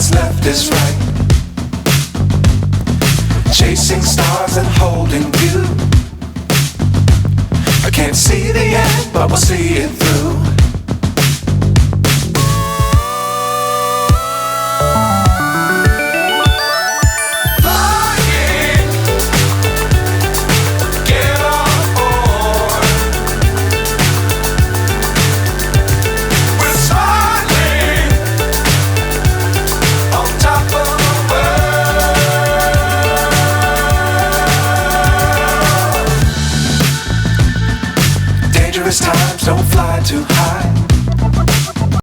what's left is right. Chasing stars and holding you. I can't see the end, but we'll see it through. Times don't fly too high.